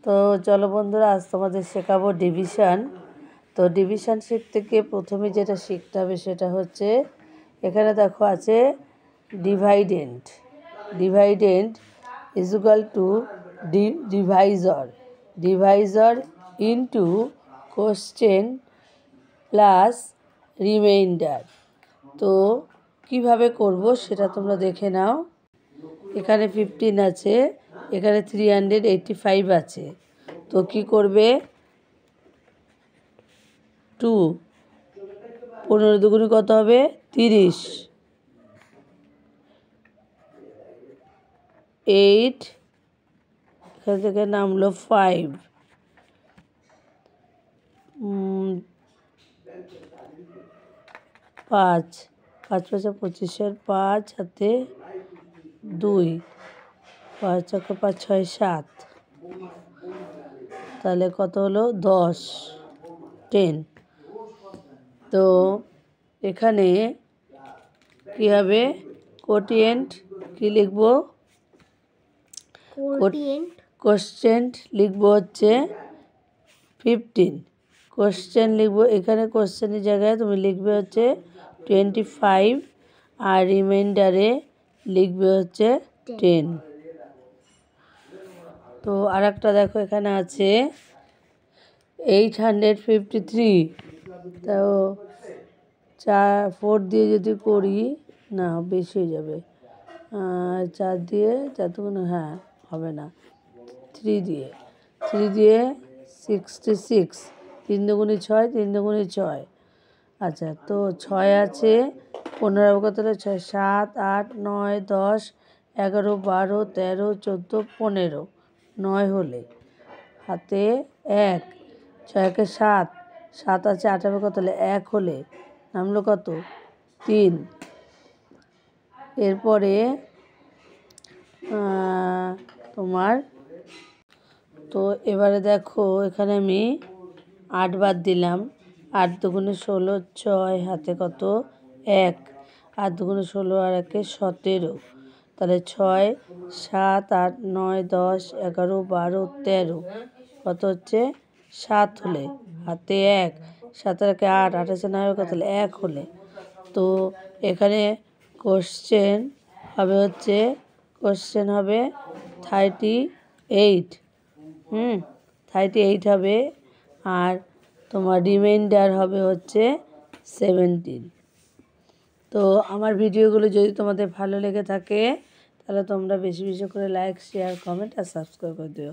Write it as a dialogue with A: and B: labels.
A: তো চলো বন্ধুরা, আজ তোমাদের শেখাবো ডিভিশন। তো ডিভিশন শিখতে গিয়ে প্রথমে যেটা শিখতে হবে সেটা হচ্ছে, এখানে দেখো আছে ডিভাইডেন্ট। ডিভাইডেন্ট is equal to ডিভাইজর। ডিভাইজর into question plus reminder. তো কিভাবে করব সেটা তোমরা দেখে নাও। এখানে 15 আছে, এখানে 385 আছে। তো কি করবে, 2 15 দুগুণে কত হবে 30, 8 এখান থেকে নামলো 5, 5 5 5 25, 5 হাতে 2, 5 4 5 6 7, তাহলে কত হলো 10, 10। তো এখানে কি হবে, কোটিয়েন্ট কি লিখবো, কোশ্চেন্ট লিখবো হচ্ছে 15। কোশ্চেন লিখবো, এখানে কোশ্চেনের জায়গায় তুমি লিখবে হচ্ছে 25 আর রিমাইন্ডারে লিখবে হচ্ছে 10। তো আর একটা দেখো, এখানে আছে 853। তো 4 দিয়ে যদি করি, না বেশি হয়ে যাবে, 4 দিয়ে 4 দুগুণে হ্যাঁ হবে না, 3 দিয়ে 66, 3 দুগুণে 6, 3 দুগুণে 6। আচ্ছা, তো 6 আছে, 15 কত হলো 6, 7 8 9 10 11 12 13 14 15, 9 হলে হাতে 1, 6 একে 7, 7 আছে 8 হবে কত হলে 1 হলে নামলো কত 3। এরপরে তোমার, তো এবারে দেখো এখানে আমি 8 বাদ দিলাম, 8 দুগুণে 16, 6 হাতে কত 1, 8 দুগুণে 16 আর 1 17, তাহলে 6 7 8 9 10 11 12 13 কত হচ্ছে 7 হলে হাতে 1, 7 আর 8, 8 আছে 9 কত হলে 1 হলে। তো এখানে কোশ্চেন হবে হচ্ছে, কোশ্চেন হবে 38, 38 হবে, আর তোমার রিমাইন্ডার হবে হচ্ছে 17। তো আমার ভিডিওগুলো যদি তোমাদের ভালো লেগে থাকে তাহলে তোমরা বেশি বেশি করে লাইক, শেয়ার, কমেন্ট আর সাবস্ক্রাইব করে দিও।